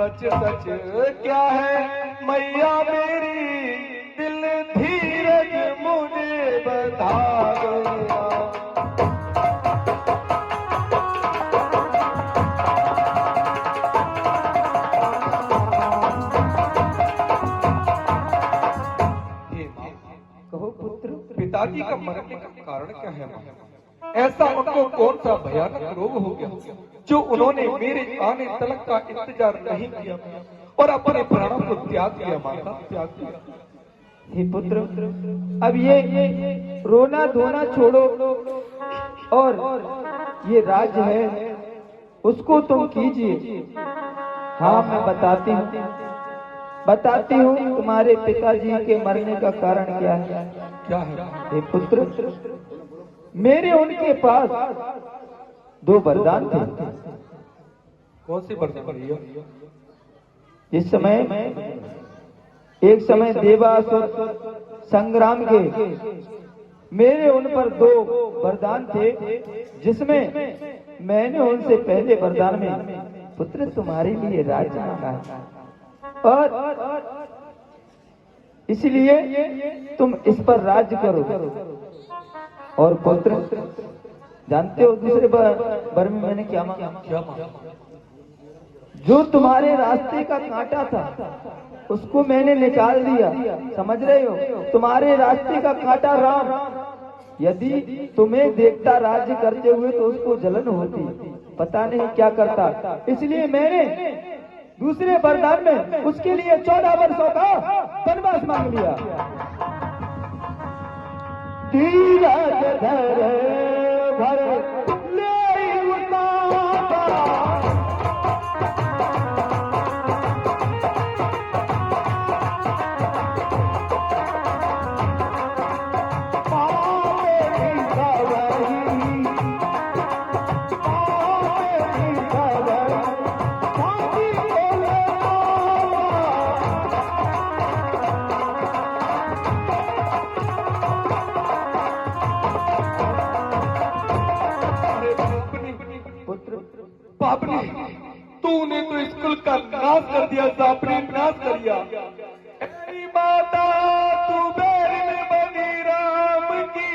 सच सच क्या है मैया मेरी, दिल धीरज मुझे बता गया। कहो पुत्र, पिताजी का मरने का कारण क्या है मां? ऐसा उनको कौन सा भयानक रोग हो गया जो उन्होंने मेरे आने तलक का इंतजार नहीं किया और अपने प्राणों को त्याग दिया? माता त्याग दिया। हे पुत्र, अब ये रोना धोना छोड़ो और ये राज है उसको तुम कीजिए। हाँ, मैं बताती हूँ तुम्हारे पिताजी के मरने का कारण क्या है। क्या है? हे पुत्र, मेरे उनके पास 2 वरदान थे। कौन से वरदान भैया? इस समय एक समय देवासुर संग्राम के मेरे उन पर 2 वरदान थे, जिसमें मैंने उनसे पहले वरदान में पुत्र तुम्हारे लिए राज्य मांगा है और इसलिए तुम इस पर राज्य करो। और पुत्र, जानते हो दूसरे वर में मैंने क्या मांगा? क्या मांगा? जो तुम्हारे रास्ते का कांटा था उसको मैंने निकाल दिया। समझ रहे हो? तुम्हारे रास्ते का कांटा राम यदि तुम्हें देखता राज्य करते हुए तो उसको जलन होती, पता नहीं क्या करता। इसलिए मैंने दूसरे वरदान में उसके लिए 14 वर्षों का वनवास मांग लिया। धीरज धर भर ले उतारा, बापने, तूने तो स्कूल का नाश कर दिया, सापने नाश कर दिया। ऐ माता तू बैर में बनी राम की,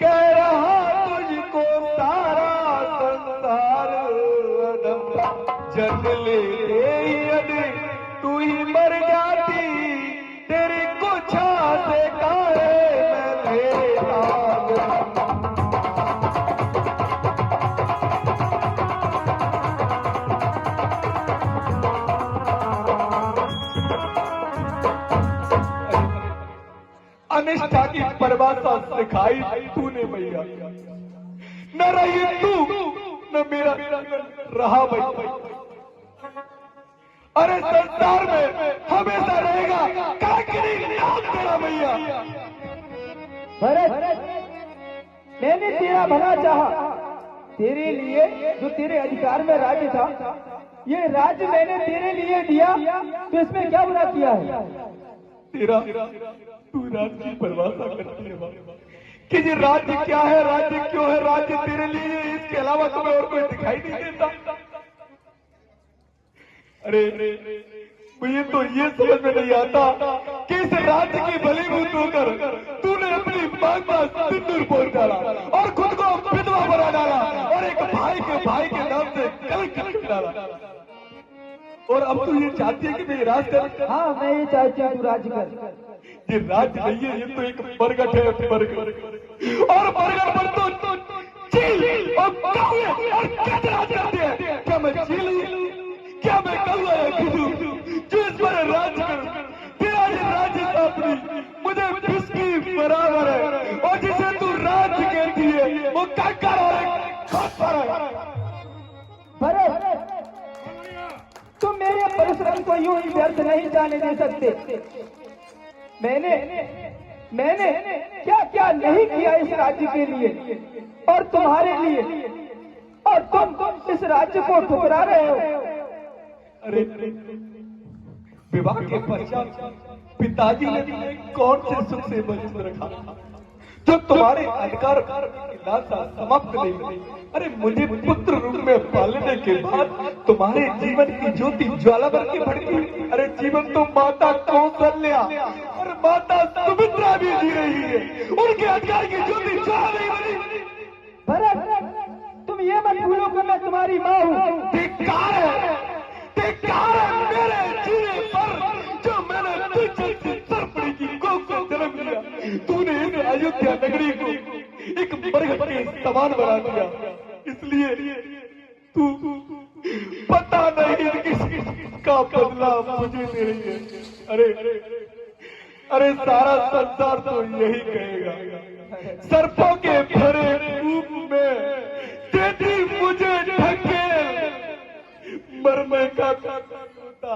कह रहा तुझको सारा संसार अदम, जन ले यदि तू ही मर जाती, तेरी कुछा से काहे मैं लेता। अनिष्ठा की परिभाषा सिखाई तूने भैया, न रही तू न मेरा रहा भैया। अरे संसार में हमेशा रहेगा काकरी नाम तेरा भैया। भरत, मैंने तेरा भला चाहा, तेरे लिए जो तेरे अधिकार में राज्य था, ये राज्य मैंने तेरे लिए दिया, तो इसमें क्या बुरा किया है? तेरा तू राज्य की परिभाषा करती है कि ये राज्य क्या है, राज्य क्यों है, राज्य तेरे लिए, इसके अलावा तुम्हें और कोई दिखाई नहीं देता। अरे मुझे तो ये समझ में नहीं आता कि इस राज्य की बलीभूत होकर तूने अपनी मांग का सिंदूर पोर डाला और खुद को विधवा बना डाला और एक भाई के नाम से कलंक कर डाला। और अब तू ये चाहती है कि मैं राज कर? हाँ, मैं ये चाहती हूँ तू राज कर। ये राज्य नहीं है, ये तो एक बरगद है, बरगद। और बरगद पर तो चील और कौवे और गध राज करते हैं। क्या मैं चील हूं? क्या मैं कौवा या गिद्धू जो इस पर राज्य करूं? तेरा ये राज्य अपनी मुझे बिस्की बराबर है, और जिसे तू राज्य कहती है वो काकर और खप्पर है। भरत, तुम मेरे परिश्रम को यूं ही व्यर्थ नहीं जाने दे सकते। मैंने क्या क्या नहीं किया इस राज्य के लिए और तुम्हारे लिए, और तुम इस राज्य को ठुकरा रहे हो। अरे विवाह के पश्चात पिताजी ने तुम्हें कौन से सुख से वंचित रखा? जो तुम्हारे अधिकार की लालसा समाप्त नहीं हुई। अरे मुझे पुत्र रूप में पालने के बाद तुम्हारे जीवन की ज्योति ज्वाला बन के भड़की। अरे जीवन तो माता कौशल्या और माता सुमित्रा भी जी रही है, उनके अधिकार की ज्योति ज्वाला नहीं बनी। भरत, तुम ये मत भूलो कि मैं तुम्हारी माँ हूँ। धिक्कार है मेरे जीने पर, जो मैंने तुझे से सरपड़ी की गोद को जन्म दिया। तूने इस अयोध्या नगरी को एक बरगद के समान बना दिया, इसलिए तू पता नहीं किसका बदला मुझे दे रही है। अरे सारा संसार तो यही कहेगा, सर्पों के भरे रूप में देती मुझे ढकेल, मरने का होता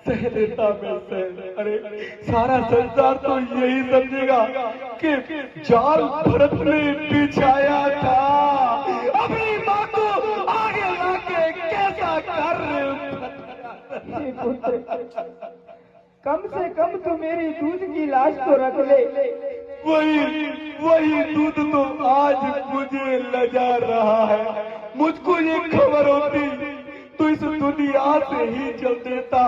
सह लेता मैं सह। अरे सारा संसार तो यही समझेगा कि जाल भरत ने बिछाया था, अपनी माँ को आगे लाके कैसा कर। कम से कम तो मेरी दूध की लाश तो रख ले। वही दूध तो आज मुझे लजा रहा है। मुझको ये खबर होती तो इस दुनिया से ही चल देता,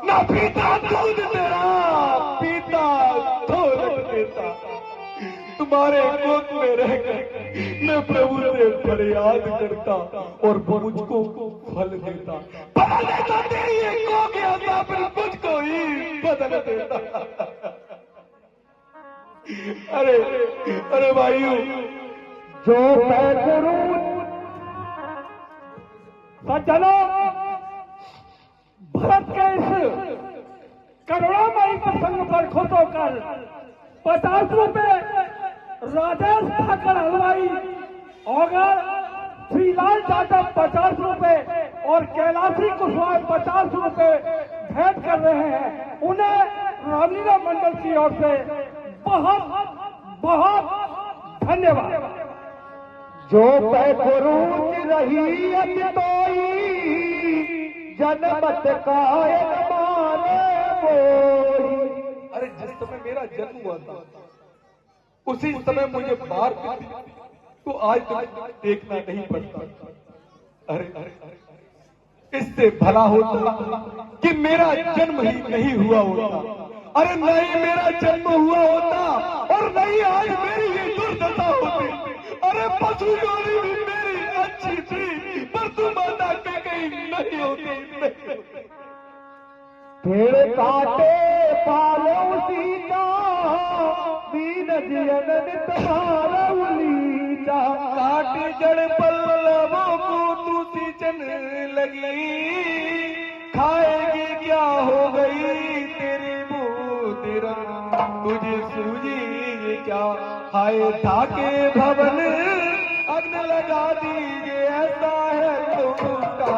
ना पीता दूध तेरा, पीता तो रख देता। तुम्हारे गोद में रहकर मैं प्रभु से फरियाद करता और वो मुझको फल देता। बदल देता तेरी एक को गया था, फिर मुझको ही बदल देता। अरे भाइयों, जो मैं करूं सज्जनों, भरत के इस करुणामयी प्रसंग पर खुश होकर 50 रुपए राजेश ठाकर हलवाई और श्रीलाल यादव 50 रुपए और कैलाशी कुशवाहा 50 रुपए भेंट कर रहे हैं। उन्हें रामलीला मंडल की ओर से बहुत बहुत धन्यवाद। जो पैरूच रही अतितोई, जनमत कायक मारे बोई। अरे जिस समय मेरा जन्म हुआ था उसी समय मुझे मार पीटी, तो आज तुम्हें देखना नहीं पड़ता। अरे इससे भला होता कि मेरा जन्म ही नहीं हुआ होता। अरे नहीं मेरा जन्म हुआ होता और नहीं आज मेरी ये दुर्दशा होती। अरे पशु जोड़ी भी मेरी अच्छी थी, पर तू माता के कहीं नहीं होती। पेड़ काटे पालो सीता, दीन जियन तुम्हारा उलीता। काटी जड़ पल्लवों को तू सींचन लगी, खाएगी क्या हो गई तेरी बूंदी रंग, तुझे सूझी क्या। हाय धाके भवन अग्न लगा दीजिए, ऐसा है तुमका।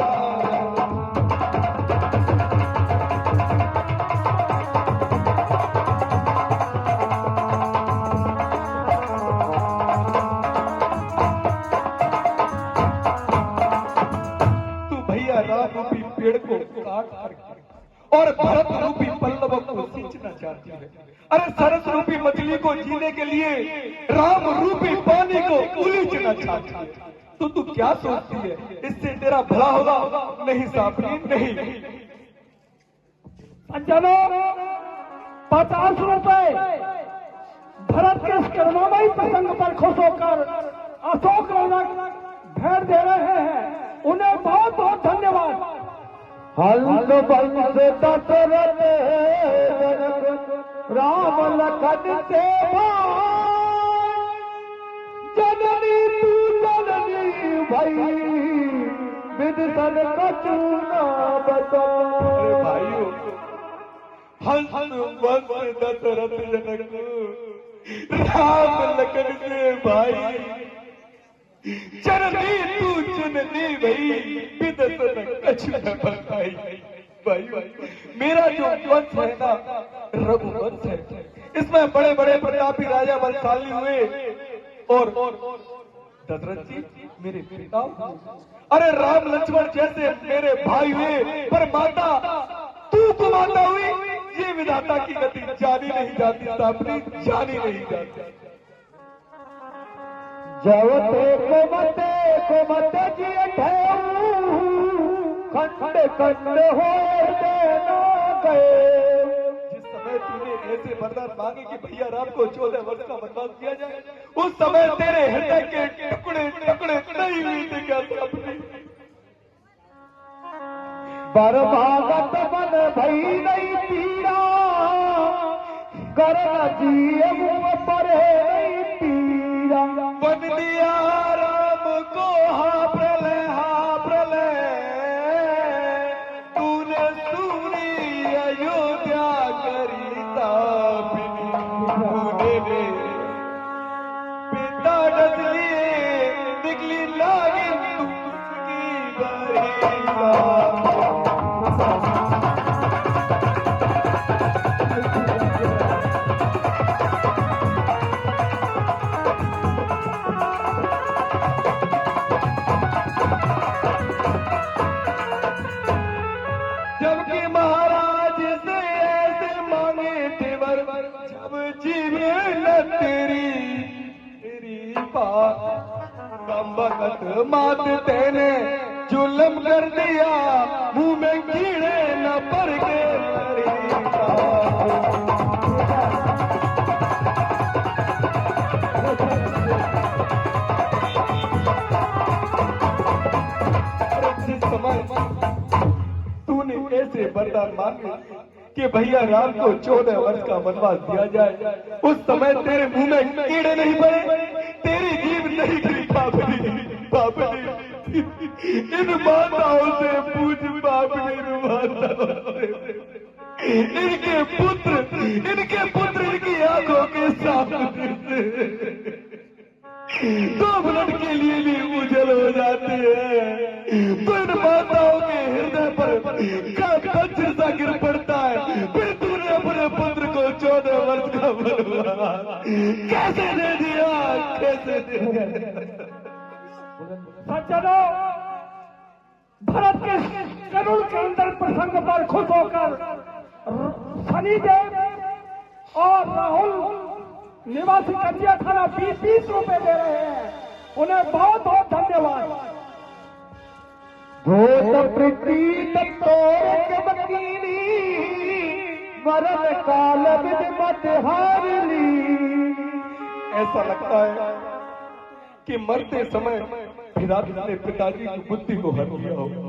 राम रूपी पेड़ को काट और भरत रूपी पल्लव को सींचना चाहती है। अरे सरस रूपी मछली को जीने के लिए राम रूपी पानी को उलीचना चाहती है। तो तू क्या सोचती है इससे तेरा भला होगा? नहीं सापनी नहीं। सज्जनों, 50 रुपए भरत के इस करुणामयी प्रसंग पर खुश होकर अशोक रौनक भेंट दे रहे हैं। उन्हें बहुत बहुत धन्यवाद। हंस बंस दशरथ जनक राम लखन से जननी तू जननी भई, विदसन कछु न बता। अरे भाइयों, हंस बंस दशरथ जनक राम लखन से भाई, जननी तू जननी भई, विदसन कछु न बताई। भाई मेरा जो वंश है ना रघुवंश है, इसमें बड़े बड़े प्रतापी राजा बलशाली हुए और दशरथ जी मेरे पिता। अरे राम लक्ष्मण जैसे मेरे भाई हुए, पर माता तू कुमाता हुई। ये विधाता की गति जानी नहीं जाती, सापनी जानी नहीं जाती। जवते को मते जिए ठेऊ खंड खंड हो देना गए। जिस समय तूने ऐसे वरदान मांगे कि भैया राम को 14 वर्ष का वनवास दिया जाए, उस समय तेरे हृदय के टुकड़े टुकड़े नहीं हुई थी क्या सपनी? बरभागत मन भई नहीं पीड़ा करना जिए मुँह पर नहीं पीड़ा। बन दिया राम को हा प्रलय तूने सुनी अयोध्या करी तापिनी। तूने मेरे पिता डस लिए निकली लागिन तुझकी बरीसा। जबकि महाराज से ऐसे मांगे तेवर, जब जीवे न तेरी बात वक्त मात तेने जुल्म कर दिया, मुंह में कीड़े न पर के तूने ऐसे वरदान मांगे कि भैया राम को 14 वर्ष का वनवास दिया जाए, उस समय तेरे मुंह में कीड़े नहीं पड़े, तेरी जीभ नहीं गिरी। बापनी इन माताओं से पूछ, बापनी इन माताओं से। इनके पुत्र इनकी आंखों के सामने दो मिनट के लिए भी उजल हो जाते हैं, तो इन माताओं के हृदय पर वज्र सा गिर पड़ता है। फिर तूने अपने पुत्र को 14 वर्ष का वनवास कैसे दे दिया, कैसे दे दिया? सज्जनों, भरत के करुण के अंदर प्रसंग पर खुश होकर शनिदेव और राहुल निवासी कचिया थाना 20-20 रुपए दे रहे हैं। उन्हें बहुत बहुत धन्यवाद। धोत प्रीति तोर बकीनी मरण काल विद मत हारली। ऐसा लगता है कि मरते समय विराट ने पिताजी की बुद्धि को हर लिया हो।